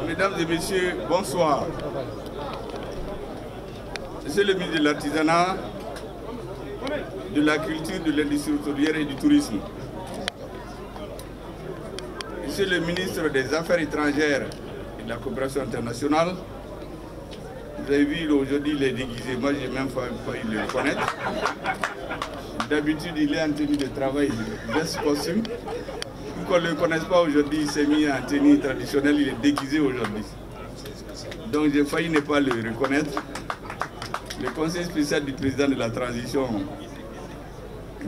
Mesdames et messieurs, bonsoir. Monsieur le ministre de l'Artisanat, de la Culture, de l'Industrie hôtelière et du Tourisme. Monsieur le ministre des Affaires étrangères et de la Coopération internationale, vous avez vu aujourd'hui il est déguisé, moi j'ai même pas eu le reconnaître. D'habitude il est en tenue de travail, veste costume. Qu'on ne le connaisse pas aujourd'hui, il s'est mis en tenue traditionnelle, il est déguisé aujourd'hui. Donc j'ai failli ne pas le reconnaître. Le conseil spécial du président de la transition,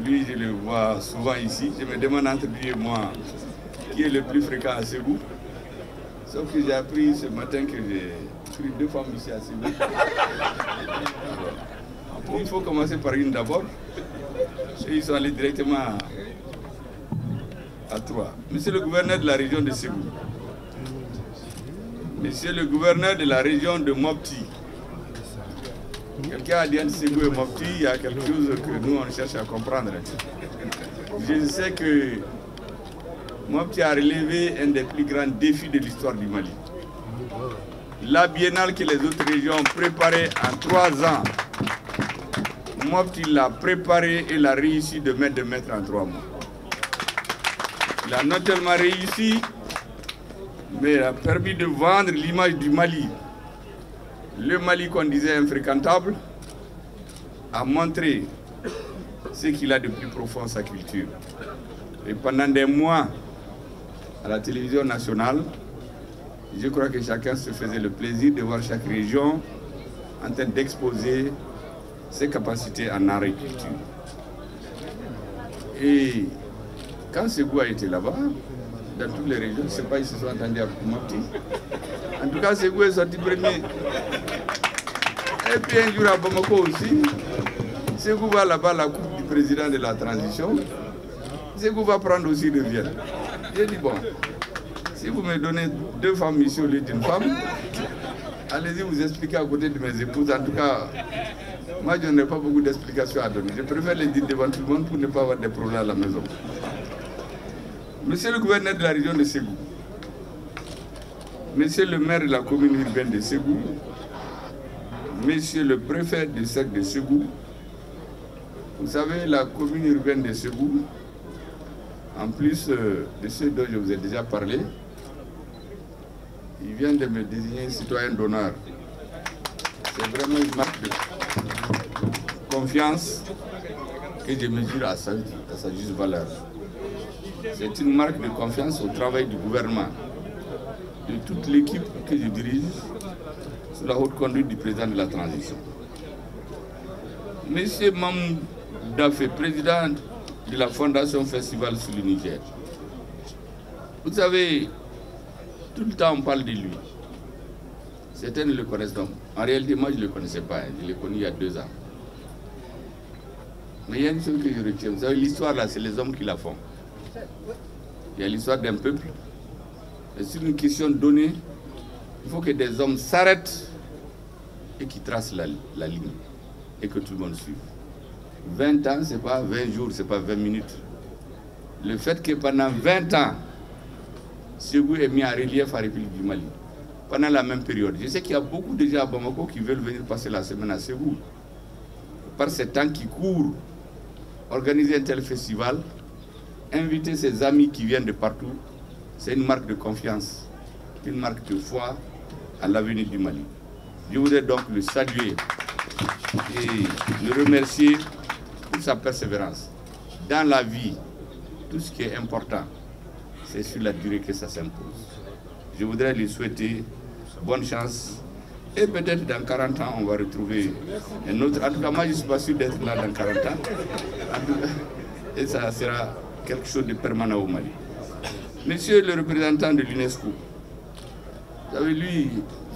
lui je le vois souvent ici. Je me demande entre lui et moi qui est le plus fréquent à Ségou. Sauf que j'ai appris ce matin que j'ai pris 2 femmes ici à Ségou. Il faut commencer par une d'abord. Et ils sont allés directement à 3. Monsieur le gouverneur de la région de Ségou, monsieur le gouverneur de la région de Mopti, quelqu'un a dit entre Ségou et Mopti, il y a quelque chose que nous on cherche à comprendre. Je sais que Mopti a relevé un des plus grands défis de l'histoire du Mali. La biennale que les autres régions ont préparée en 3 ans, Mopti l'a préparée et l'a réussi de mettre en 3 mois. Il a non seulement réussi, mais il a permis de vendre l'image du Mali. Le Mali qu'on disait infréquentable a montré ce qu'il a de plus profond, sa culture. Et pendant des mois, à la télévision nationale, je crois que chacun se faisait le plaisir de voir chaque région en train d'exposer ses capacités en art et culture. Et quand Ségou a été là-bas, dans toutes les régions, je ne sais pas, ils se sont entendus à Mopti. En tout cas, Ségou est sorti premier. Et puis un jour à Bamako aussi, Ségou va là-bas la coupe du président de la transition. Ségou va prendre aussi le Vienne. J'ai dit, bon, si vous me donnez 2 femmes ici au lieu d'une femme, allez-y vous expliquer à côté de mes épouses. En tout cas, moi je n'ai pas beaucoup d'explications à donner. Je préfère les dire devant tout le monde pour ne pas avoir des problèmes à la maison. Monsieur le gouverneur de la région de Ségou, monsieur le maire de la commune urbaine de Ségou, monsieur le préfet du cercle de Ségou, vous savez, la commune urbaine de Ségou, en plus de ceux dont je vous ai déjà parlé, il vient de me désigner citoyen d'honneur. C'est vraiment une marque de confiance que je mesure à sa juste valeur. C'est une marque de confiance au travail du gouvernement, de toute l'équipe que je dirige sous la haute conduite du président de la transition. Monsieur Mamou Dafé, président de la Fondation Festival sur le Niger. Vous savez, tout le temps on parle de lui. Certains ne le connaissent pas. En réalité, moi je ne le connaissais pas. Je l'ai connu il y a 2 ans. Mais il y a une chose que je retiens. Vous savez, l'histoire là, c'est les hommes qui la font. Il y a l'histoire d'un peuple. Et sur une question donnée, il faut que des hommes s'arrêtent et qui tracent la ligne. Et que tout le monde suive. 20 ans, ce n'est pas 20 jours, ce n'est pas 20 minutes. Le fait que pendant 20 ans, Ségou est mis en relief à la République du Mali. Pendant la même période. Je sais qu'il y a beaucoup de gens à Bamako qui veulent venir passer la semaine à Ségou. Par ces temps qui courent, organiser un tel festival, inviter ses amis qui viennent de partout, c'est une marque de confiance, une marque de foi à l'avenir du Mali. Je voudrais donc le saluer et le remercier pour sa persévérance. Dans la vie, tout ce qui est important, c'est sur la durée que ça s'impose. Je voudrais lui souhaiter bonne chance. Et peut-être dans 40 ans, on va retrouver un autre. En tout cas, moi, je ne suis pas sûr d'être là dans 40 ans. Et ça sera quelque chose de permanent au Mali. Monsieur le représentant de l'UNESCO, vous savez, lui,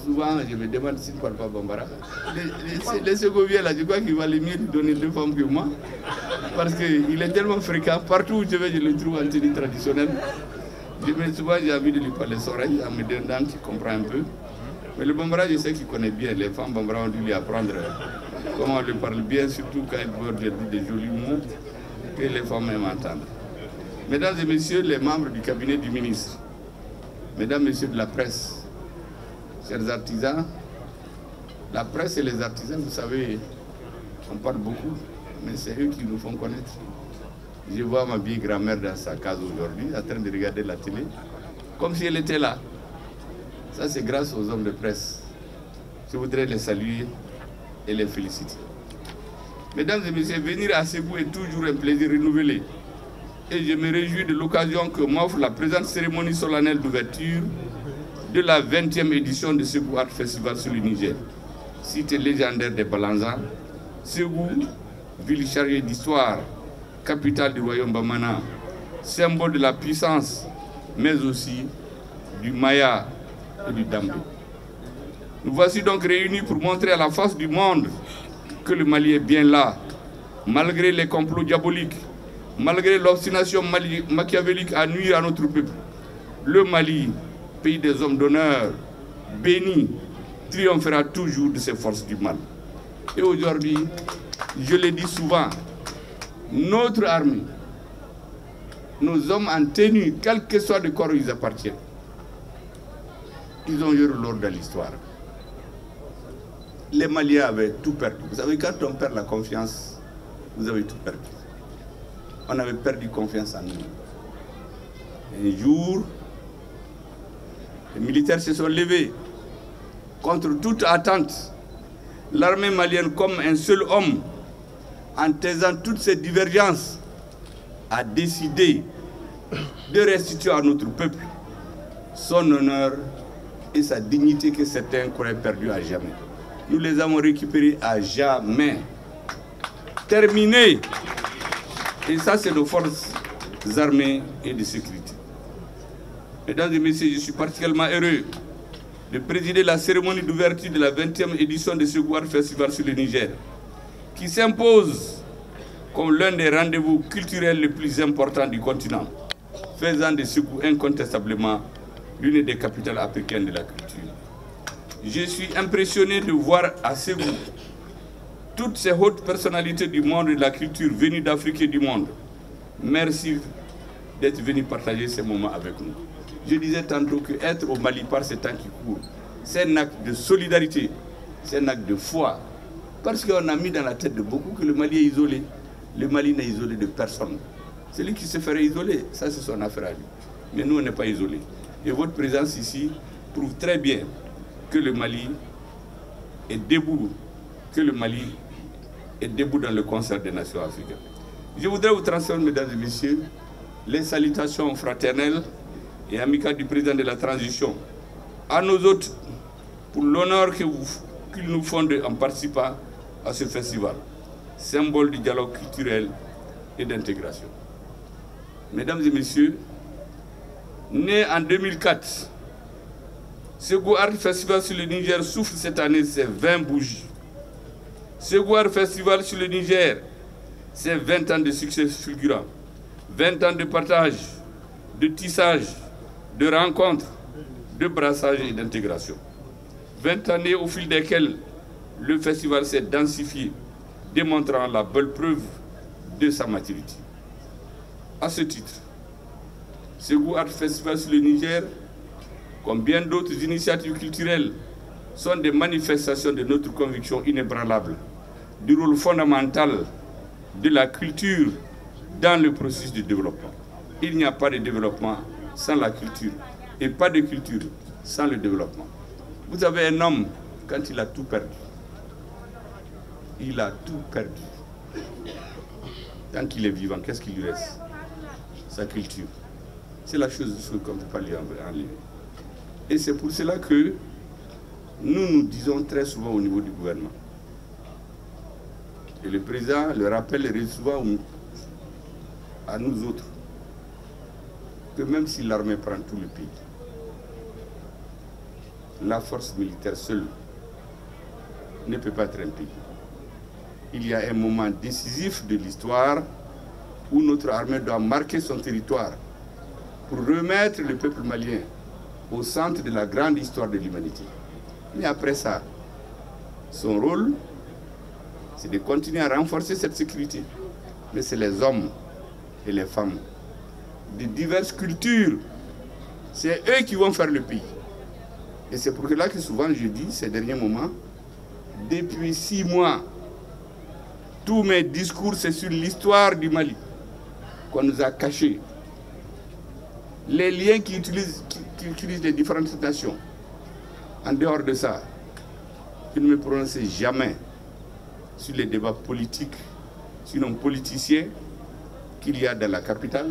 Souvent, je me demande s'il ne parle pas Bambara. Les Ségoviens, là, je crois qu'il valait mieux lui donner 2 femmes que moi. Parce qu'il est tellement fréquent. Partout où je vais, je le trouve en tenue traditionnelle. Souvent, j'ai envie de lui parler l'oreille en me demandant qu'il comprend un peu. Mais le Bambara, je sais qu'il connaît bien. Les femmes Bambara ont dû lui apprendre comment on le parle bien, surtout quand il veut dire des jolis mots que les femmes aiment entendre. Mesdames et messieurs, les membres du cabinet du ministre, mesdames et messieurs de la presse, chers artisans, la presse et les artisans, vous savez, on parle beaucoup, mais c'est eux qui nous font connaître. Je vois ma vieille grand-mère dans sa case aujourd'hui, en train de regarder la télé, comme si elle était là. Ça, c'est grâce aux hommes de presse. Je voudrais les saluer et les féliciter. Mesdames et messieurs, venir à Ségou est toujours un plaisir renouvelé. Et je me réjouis de l'occasion que m'offre la présente cérémonie solennelle d'ouverture de la 20e édition de Ségou Art Festival sur le Niger. Cité légendaire des Balanzans, Ségou, ville chargée d'histoire, capitale du royaume Bamana, symbole de la puissance, mais aussi du Maya et du Dambé. Nous voici donc réunis pour montrer à la face du monde que le Mali est bien là, malgré les complots diaboliques, malgré l'obstination machiavélique à nuire à notre peuple. Le Mali, pays des hommes d'honneur, béni, triomphera toujours de ces forces du mal. Et aujourd'hui, je le dis souvent, notre armée, nos hommes en tenue, quel que soit le corps où ils appartiennent, ils ont eu l'ordre de l'histoire. Les Maliens avaient tout perdu. Vous savez, quand on perd la confiance, vous avez tout perdu. On avait perdu confiance en nous. Un jour, les militaires se sont levés contre toute attente. L'armée malienne, comme un seul homme, en taisant toutes ces divergences, a décidé de restituer à notre peuple son honneur et sa dignité que certains croyaient perdue à jamais. Nous les avons récupérés à jamais. Terminé. Et ça, c'est nos forces armées et de sécurité. Mesdames et messieurs, je suis particulièrement heureux de présider la cérémonie d'ouverture de la 20e édition de Ségou Art Festival sur le Niger, qui s'impose comme l'un des rendez-vous culturels les plus importants du continent, faisant de Ségou incontestablement l'une des capitales africaines de la culture. Je suis impressionné de voir à Ségou toutes ces hautes personnalités du monde et de la culture venues d'Afrique et du monde. Merci d'être venus partager ces moments avec nous. Je disais tantôt qu'être au Mali par ces temps qui courent, c'est un acte de solidarité, c'est un acte de foi. Parce qu'on a mis dans la tête de beaucoup que le Mali est isolé. Le Mali n'est isolé de personne. Celui qui se ferait isoler, ça c'est son affaire à lui. Mais nous, on n'est pas isolés. Et votre présence ici prouve très bien que le Mali est debout, que le Mali est debout dans le concert des nations africaines. Je voudrais vous transmettre, mesdames et messieurs, les salutations fraternelles et amicales du président de la transition, à nos hôtes, pour l'honneur qu'ils nous font en participant à ce festival, symbole du dialogue culturel et d'intégration. Mesdames et messieurs, né en 2004, Ségou Art Festival sur le Niger souffle cette année ses 20 bougies. Ségou Art Festival sur le Niger, c'est 20 ans de succès fulgurant, 20 ans de partage, de tissage, de rencontres, de brassage et d'intégration. 20 années au fil desquelles le festival s'est densifié, démontrant la belle preuve de sa maturité. À ce titre, Ségou Art Festival sur le Niger, comme bien d'autres initiatives culturelles, sont des manifestations de notre conviction inébranlable du rôle fondamental de la culture dans le processus de développement. Il n'y a pas de développement sans la culture et pas de culture sans le développement. Vous avez un homme, quand il a tout perdu, il a tout perdu. Tant qu'il est vivant, qu'est-ce qu'il lui reste? Sa culture. C'est la chose qu'on ne peut pas lui enlever. Et c'est pour cela que nous disons très souvent au niveau du gouvernement, et le président le rappelle souvent à nous autres, que même si l'armée prend tout le pays, la force militaire seule ne peut pas être un pays. Il y a un moment décisif de l'histoire où notre armée doit marquer son territoire pour remettre le peuple malien au centre de la grande histoire de l'humanité. Mais après ça, son rôle, c'est de continuer à renforcer cette sécurité. Mais c'est les hommes et les femmes de diverses cultures, c'est eux qui vont faire le pays. Et c'est pour cela que souvent je dis, ces derniers moments, depuis 6 mois, tous mes discours, c'est sur l'histoire du Mali qu'on nous a caché. Les liens qui utilisent les différentes nations. En dehors de ça, je ne me prononce jamais sur les débats politiques, sinon politiciens, qu'il y a dans la capitale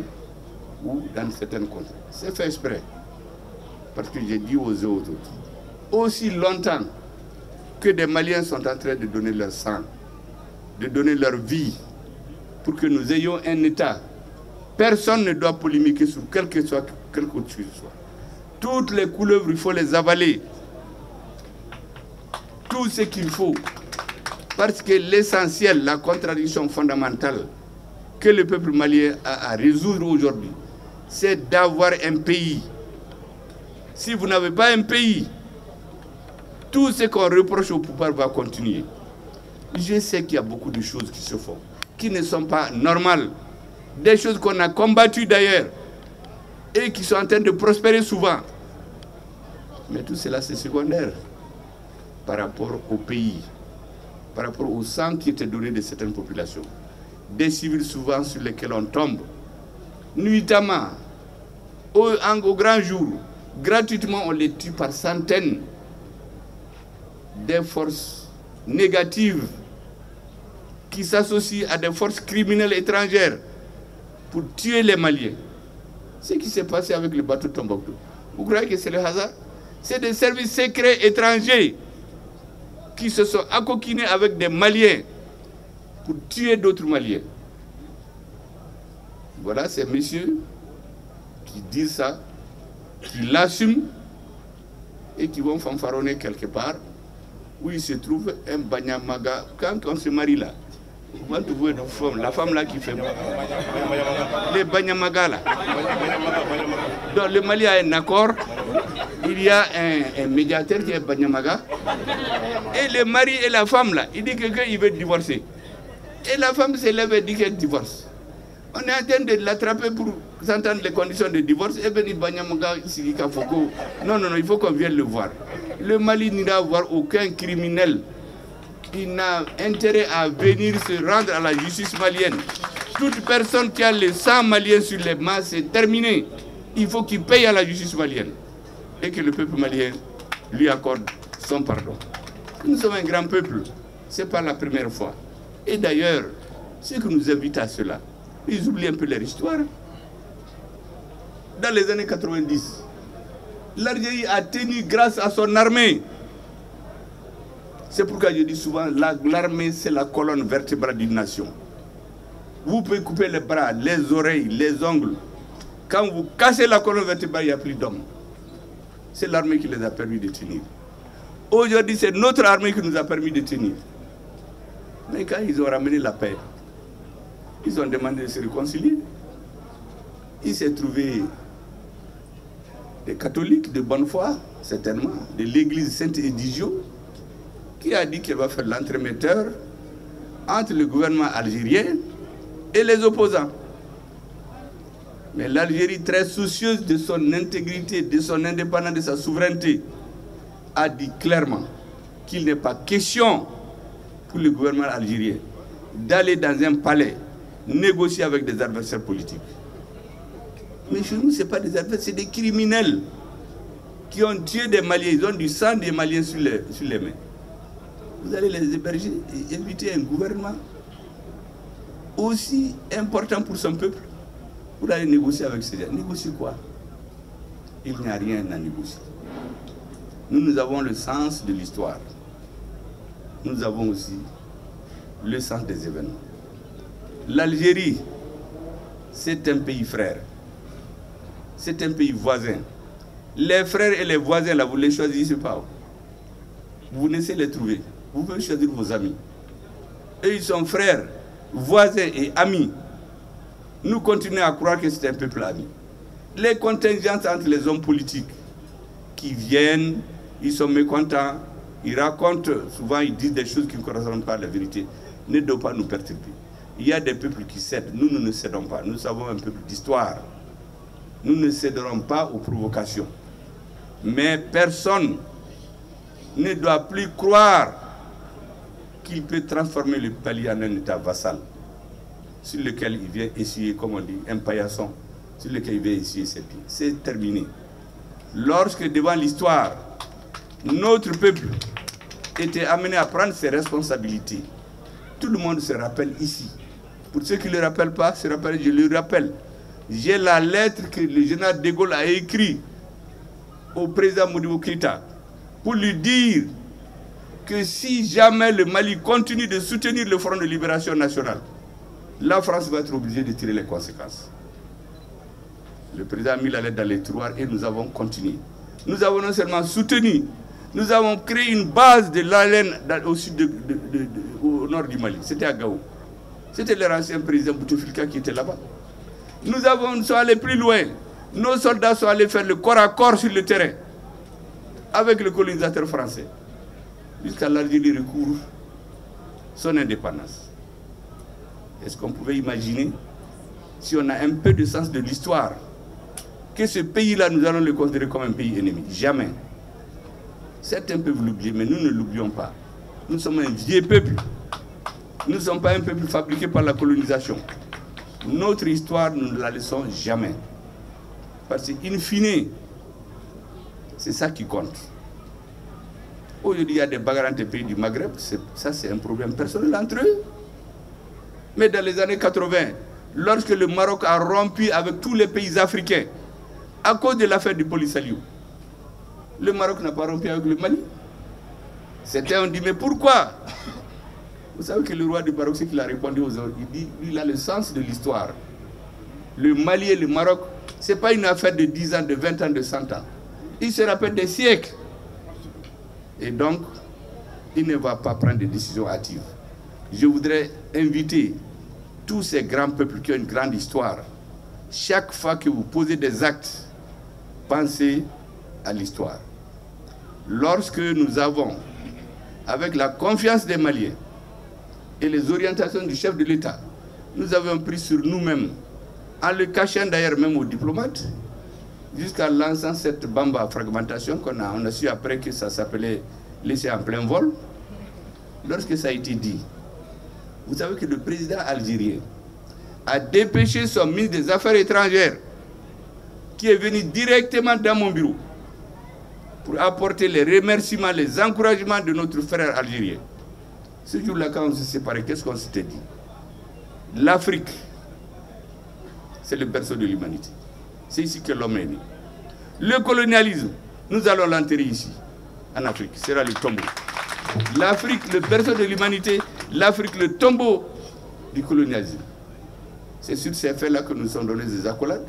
ou dans certaines contrées. C'est fait exprès. Parce que j'ai dit aux autres, aussi longtemps que des Maliens sont en train de donner leur sang, de donner leur vie, pour que nous ayons un État, personne ne doit polémiquer sur quelque chose que ce soit. Toutes les couleuvres, il faut les avaler. Tout ce qu'il faut. Parce que l'essentiel, la contradiction fondamentale que le peuple malien a à résoudre aujourd'hui, c'est d'avoir un pays. Si vous n'avez pas un pays, tout ce qu'on reproche au pouvoir va continuer. Je sais qu'il y a beaucoup de choses qui se font, qui ne sont pas normales. Des choses qu'on a combattues d'ailleurs, et qui sont en train de prospérer souvent. Mais tout cela, c'est secondaire par rapport au pays, par rapport au sang qui était donné de certaines populations. Des civils souvent sur lesquels on tombe, nuitamment, au grand jour, gratuitement on les tue par centaines. Des forces négatives qui s'associent à des forces criminelles étrangères pour tuer les Maliens. Ce qui s'est passé avec le bateau Tombouctou, vous croyez que c'est le hasard? C'est des services secrets étrangers qui se sont accoquinés avec des Maliens pour tuer d'autres Maliens. Voilà ces messieurs qui disent ça, qui l'assument et qui vont fanfaronner quelque part où il se trouve un Banyamaga. Quand on se marie là, vous trouvez une femme, la femme là qui fait les Banyamaga là. Donc le Mali a un accord, il y a un médiateur qui est Banyamaga, et le mari et la femme là, il dit que quelqu'un il veut divorcer. Et la femme se lève et dit qu'elle divorce. On est en train de l'attraper pour s'entendre les conditions de divorce. Et bien, non, il faut qu'on vienne le voir. Le Mali n'ira voir aucun criminel. Il n'a intérêt à venir se rendre à la justice malienne. Toute personne qui a le sang malien sur les mains, c'est terminé. Il faut qu'il paye à la justice malienne. Et que le peuple malien lui accorde son pardon. Nous sommes un grand peuple. Ce n'est pas la première fois. Et d'ailleurs, ceux qui nous invitent à cela, ils oublient un peu leur histoire. Dans les années 90, l'Algérie a tenu grâce à son armée. C'est pourquoi je dis souvent, l'armée c'est la colonne vertébrale d'une nation. Vous pouvez couper les bras, les oreilles, les ongles. Quand vous cassez la colonne vertébrale, il n'y a plus d'hommes. C'est l'armée qui les a permis de tenir. Aujourd'hui, c'est notre armée qui nous a permis de tenir. Mais quand ils ont ramené la paix, ils ont demandé de se réconcilier. Il s'est trouvé des catholiques de bonne foi, certainement, de l'église Saint-Edigio, qui a dit qu'elle va faire l'entremetteur entre le gouvernement algérien et les opposants. Mais l'Algérie, très soucieuse de son intégrité, de son indépendance, de sa souveraineté, a dit clairement qu'il n'est pas question pour le gouvernement algérien d'aller dans un palais négocier avec des adversaires politiques. Mais chez nous, ce n'est pas des adversaires, c'est des criminels qui ont tué des Maliens. Ils ont du sang des Maliens sur les mains. Vous allez les héberger et éviter un gouvernement aussi important pour son peuple pour aller négocier avec ces gens. Négocier quoi? Il n'y a rien à négocier. Nous avons le sens de l'histoire. Nous avons aussi le sens des événements. L'Algérie, c'est un pays frère. C'est un pays voisin. Les frères et les voisins, là, vous ne les choisissez pas. Vous laissez les trouver. Vous pouvez choisir vos amis. Eux, ils sont frères, voisins et amis. Nous continuons à croire que c'est un peuple ami. Les contingences entre les hommes politiques qui viennent, ils sont mécontents, ils racontent, souvent ils disent des choses qui ne correspondent pas à la vérité, ne doivent pas nous perturber. Il y a des peuples qui cèdent, nous ne cédons pas. Nous sommes un peuple d'histoire. Nous ne céderons pas aux provocations. Mais personne ne doit plus croire qu'il peut transformer le Mali en un État vassal sur lequel il vient essayer, comme on dit, un paillasson, sur lequel il vient essayer ses pieds. C'est terminé. Lorsque devant l'histoire, notre peuple était amené à prendre ses responsabilités, tout le monde se rappelle ici. Pour ceux qui ne le rappellent pas, je le rappelle. J'ai la lettre que le général de Gaulle a écrite au président Modibo Keïta pour lui dire que si jamais le Mali continue de soutenir le Front de Libération Nationale, la France va être obligée de tirer les conséquences. Le président a mis la lettre dans les tiroirs et nous avons continué. Nous avons non seulement soutenu, nous avons créé une base de l'ALN au nord du Mali. C'était à Gao. C'était l'ancien président Bouteflika qui était là-bas. Nous sommes allés plus loin. Nos soldats sont allés faire le corps à corps sur le terrain avec le colonisateur français jusqu'à l'Algérie recouvre son indépendance. Est-ce qu'on pouvait imaginer, si on a un peu de sens de l'histoire, que ce pays-là, nous allons le considérer comme un pays ennemi? Jamais. Certains peuvent l'oublier, mais nous ne l'oublions pas. Nous sommes un vieux peuple. Nous ne sommes pas un peuple fabriqué par la colonisation. Notre histoire, nous ne la laissons jamais. Parce qu'in fine, c'est ça qui compte. Aujourd'hui, il y a des bagarres entre les pays du Maghreb. Ça, c'est un problème personnel entre eux. Mais dans les années 80, lorsque le Maroc a rompu avec tous les pays africains, à cause de l'affaire du Polisario, le Maroc n'a pas rompu avec le Mali. Certains ont dit, mais pourquoi? Vous savez que le roi du Maroc, c'est qu'il a répondu aux autres. Il dit, il a le sens de l'histoire. Le Mali et le Maroc, ce n'est pas une affaire de 10 ans, de 20 ans, de 100 ans. Il se rappelle des siècles. Et donc, il ne va pas prendre des décisions hâtives. Je voudrais inviter tous ces grands peuples qui ont une grande histoire. Chaque fois que vous posez des actes, pensez à l'histoire. Lorsque nous avons, avec la confiance des Maliens et les orientations du chef de l'État, nous avons pris sur nous-mêmes, en le cachant d'ailleurs même aux diplomates, jusqu'à lançant cette bamba à fragmentation qu'on a su après que ça s'appelait laisser en plein vol. Lorsque ça a été dit, vous savez que le président algérien a dépêché son ministre des Affaires étrangères qui est venu directement dans mon bureau pour apporter les remerciements, les encouragements de notre frère algérien. Ce jour-là, quand on s'est séparés, qu'est-ce qu'on s'était dit? L'Afrique, c'est le berceau de l'humanité. C'est ici que l'homme est né. Le colonialisme, nous allons l'enterrer ici, en Afrique. Ce sera le tombeau. L'Afrique, le berceau de l'humanité, l'Afrique, le tombeau du colonialisme. C'est sur ces faits-là que nous sommes donnés des accolades.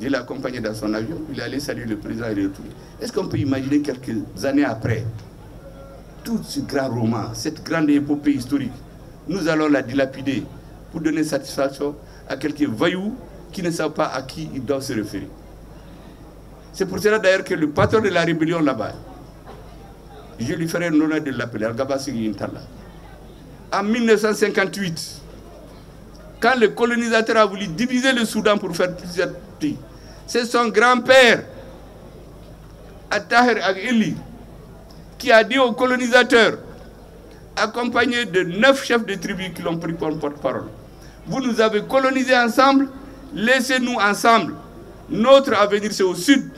Je l'ai accompagné dans son avion, il est allé saluer le président et il est retourné. Est-ce qu'on peut imaginer quelques années après, tout ce grand roman, cette grande épopée historique, nous allons la dilapider pour donner satisfaction à quelques voyous qui ne savent pas à qui ils doivent se référer. C'est pour cela d'ailleurs que le patron de la rébellion là-bas, je lui ferai l'honneur de l'appeler, Al-Gabassi Intala. En 1958, quand le colonisateur a voulu diviser le Soudan pour faire plusieurs pays, c'est son grand-père, Attaher Ag-Eli, qui a dit aux colonisateurs, accompagné de 9 chefs de tribus qui l'ont pris comme porte-parole, vous nous avez colonisés ensemble, laissez-nous ensemble. Notre avenir, c'est au sud.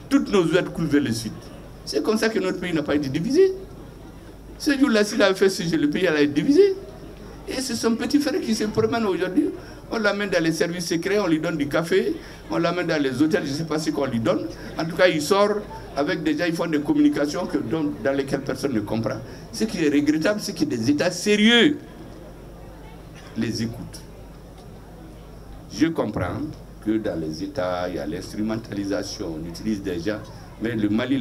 Toutes nos oueds coulent vers le sud. C'est comme ça que notre pays n'a pas été divisé. Ce jour-là, s'il avait fait ce jeu, le pays allait être divisé. Et c'est son petit frère qui se promène aujourd'hui. On l'amène dans les services secrets, on lui donne du café, on l'amène dans les hôtels, je ne sais pas ce qu'on lui donne. En tout cas, il sort avec des gens, ils font des communications dans lesquelles personne ne comprend. Ce qui est regrettable, c'est que des États sérieux les écoutent. Je comprends que dans les États, il y a l'instrumentalisation, on utilise déjà, mais le Mali,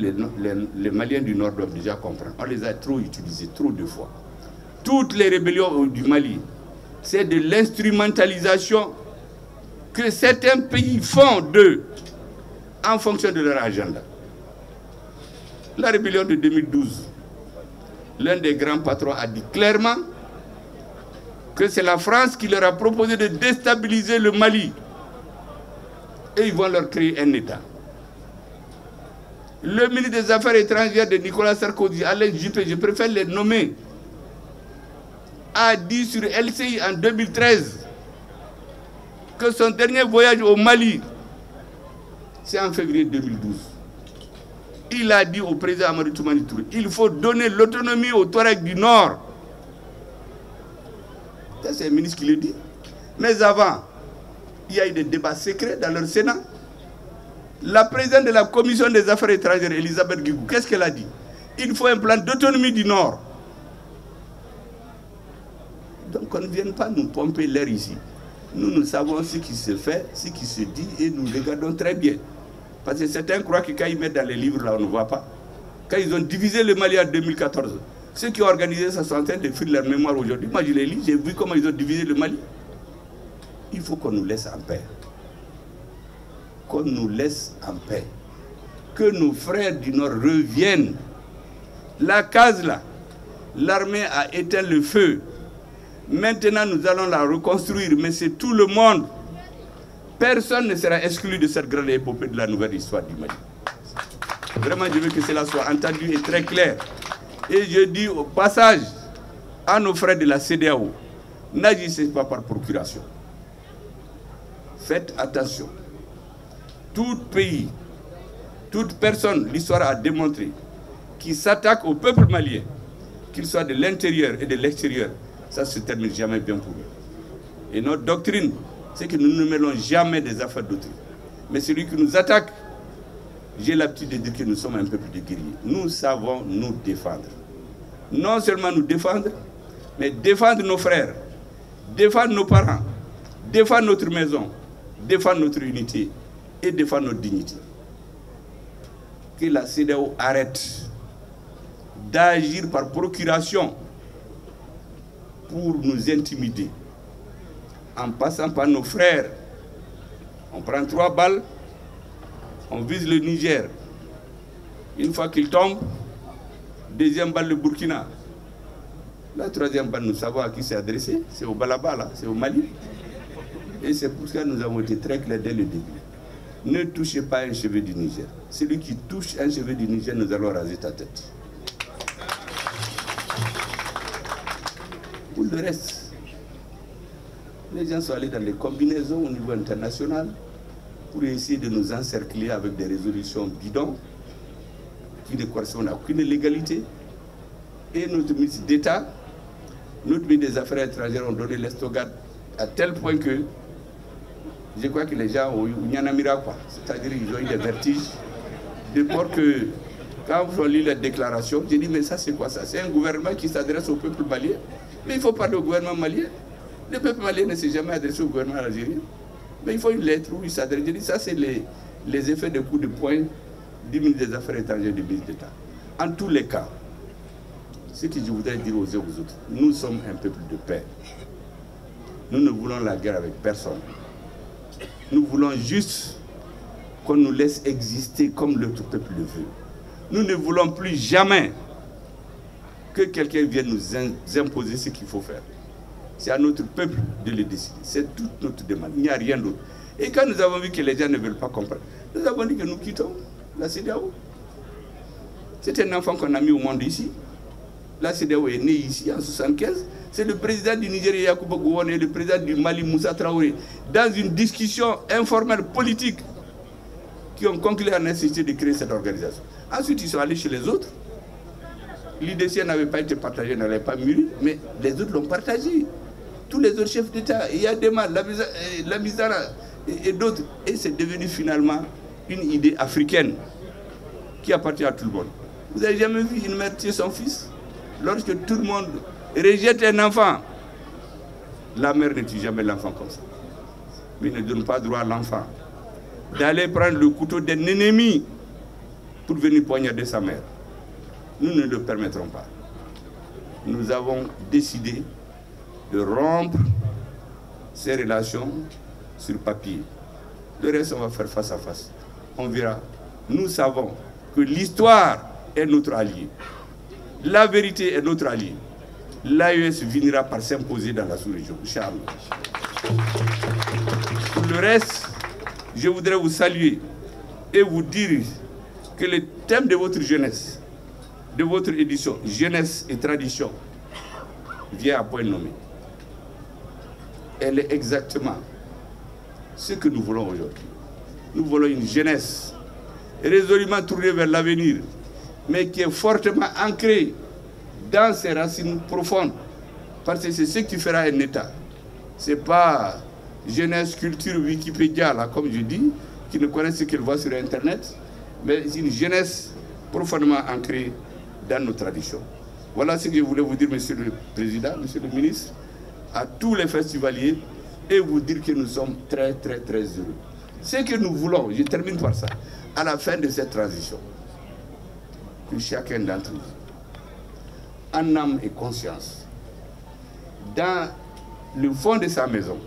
les Maliens du Nord doivent déjà comprendre. On les a trop utilisés, trop de fois. Toutes les rébellions du Mali, c'est de l'instrumentalisation que certains pays font d'eux en fonction de leur agenda. La rébellion de 2012, l'un des grands patrons a dit clairement que c'est la France qui leur a proposé de déstabiliser le Mali. Et ils vont leur créer un État. Le ministre des Affaires étrangères de Nicolas Sarkozy, Alain Juppé, je préfère les nommer, a dit sur LCI en 2013 que son dernier voyage au Mali, c'est en février 2012. Il a dit au président Amadou Toumani Touré, il faut donner l'autonomie aux Touaregs du Nord. C'est le ministre qui le dit. Mais avant, il y a eu des débats secrets dans leur Sénat. La présidente de la commission des affaires étrangères, Elisabeth Guigou, qu'est-ce qu'elle a dit? Il faut un plan d'autonomie du Nord. Donc on ne vient pas nous pomper l'air ici. Nous savons ce qui se fait, ce qui se dit, et nous regardons très bien. Parce que certains croient que quand ils mettent dans les livres, là, on ne voit pas. Quand ils ont divisé le Mali en 2014, ceux qui ont organisé ça sont en train de fuir leur mémoire aujourd'hui. Moi, je les lis, j'ai vu comment ils ont divisé le Mali. Il faut qu'on nous laisse en paix. Qu'on nous laisse en paix. Que nos frères du Nord reviennent. La case, là, l'armée a éteint le feu. Maintenant, nous allons la reconstruire, mais c'est tout le monde. Personne ne sera exclu de cette grande épopée de la nouvelle histoire du Mali. Vraiment, je veux que cela soit entendu et très clair. Et je dis au passage à nos frères de la CEDEAO, n'agissez pas par procuration. Faites attention. Tout pays, toute personne, l'histoire a démontré, qui s'attaque au peuple malien, qu'il soit de l'intérieur et de l'extérieur, ça ne se termine jamais bien pour eux. Et notre doctrine, c'est que nous ne mêlons jamais des affaires d'autrui. Mais celui qui nous attaque, j'ai l'habitude de dire que nous sommes un peuple de guerriers. Nous savons nous défendre. Non seulement nous défendre, mais défendre nos frères, défendre nos parents, défendre notre maison, défendre notre unité et défendre notre dignité. Que la CEDEAO arrête d'agir par procuration pour nous intimider. En passant par nos frères, on prend 3 balles, on vise le Niger. Une fois qu'il tombe, deuxième balle le Burkina. La troisième balle, nous savons à qui c'est adressé, c'est au Balaba, c'est au Mali. Et c'est pour ça que nous avons été très clairs dès le début. Ne touchez pas un cheveu du Niger. Celui qui touche un cheveu du Niger, nous allons raser ta tête. Pour le reste, les gens sont allés dans les combinaisons au niveau international pour essayer de nous encercler avec des résolutions bidons qui ne correspondent à aucune légalité. Et notre ministre d'État, notre ministre des Affaires étrangères ont donné l'estocade à tel point que je crois que les gens ont eu Nyanamira, quoi. C'est-à-dire qu'ils ont eu des vertiges. De peur que, quand on lit la déclaration, j'ai dit, mais ça c'est quoi ça? C'est un gouvernement qui s'adresse au peuple malien. Mais il faut parler au gouvernement malien. Le peuple malien ne s'est jamais adressé au gouvernement algérien. Mais il faut une lettre où il s'adresse. J'ai dit, ça c'est les effets de coups de poing du ministre des Affaires étrangères du ministre d'État. En tous les cas, ce que je voudrais dire aux uns aux autres, nous sommes un peuple de paix. Nous ne voulons la guerre avec personne. Nous voulons juste qu'on nous laisse exister comme l'autre peuple le veut. Nous ne voulons plus jamais que quelqu'un vienne nous imposer ce qu'il faut faire. C'est à notre peuple de le décider. C'est toute notre demande. Il n'y a rien d'autre. Et quand nous avons vu que les gens ne veulent pas comprendre, nous avons dit que nous quittons la CEDEAO. C'est un enfant qu'on a mis au monde ici. La CEDEAO est née ici en 1975. C'est le président du Nigeria, Yakuba Gowon, et le président du Mali, Moussa Traoré, dans une discussion informelle politique, qui ont conclu la nécessité de créer cette organisation. Ensuite, ils sont allés chez les autres. L'IDC n'avait pas été partagé, n'avait pas mûri, mais les autres l'ont partagé. Tous les autres chefs d'État, il y a des mal, la Mizara et d'autres. Et c'est devenu finalement une idée africaine qui appartient à tout le monde. Vous n'avez jamais vu une mère tuer son fils? Lorsque tout le monde rejette un enfant, la mère ne tue jamais l'enfant comme ça. mais ne donne pas droit à l'enfant d'aller prendre le couteau d'un ennemi pour venir poignarder sa mère. Nous ne le permettrons pas. Nous avons décidé de rompre ces relations sur papier. Le reste, on va faire face à face. On verra. Nous savons que l'histoire est notre allié. La vérité est notre allié. L'AES finira par s'imposer dans la sous-région. Inch'Allah. Pour le reste, je voudrais vous saluer et vous dire que le thème de votre jeunesse, de votre édition, jeunesse et tradition, vient à point nommé. Elle est exactement ce que nous voulons aujourd'hui. Nous voulons une jeunesse résolument tournée vers l'avenir, mais qui est fortement ancrée dans ses racines profondes. Parce que c'est ce qui fera un État. Ce n'est pas jeunesse, culture, Wikipédia, là, comme je dis, qui ne connaît ce qu'elle voit sur Internet, mais une jeunesse profondément ancrée dans nos traditions. Voilà ce que je voulais vous dire, Monsieur le Président, Monsieur le Ministre, à tous les festivaliers, et vous dire que nous sommes très, très, très heureux. Ce que nous voulons, je termine par ça, à la fin de cette transition, que chacun d'entre nous, en âme et conscience, dans le fond de sa maison,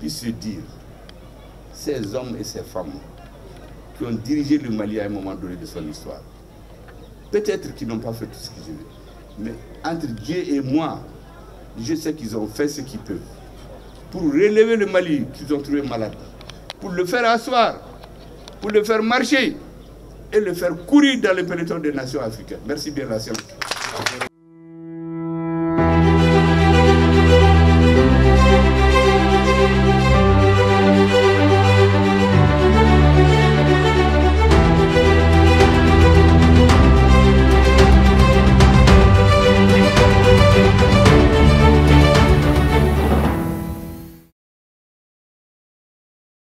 puisse se dire, ces hommes et ces femmes qui ont dirigé le Mali à un moment donné de son histoire, peut-être qu'ils n'ont pas fait tout ce qu'ils veulent, mais entre Dieu et moi, je sais qu'ils ont fait ce qu'ils peuvent pour relever le Mali qu'ils ont trouvé malade, pour le faire asseoir, pour le faire marcher et le faire courir dans le peloton des nations africaines. Merci bien, la science.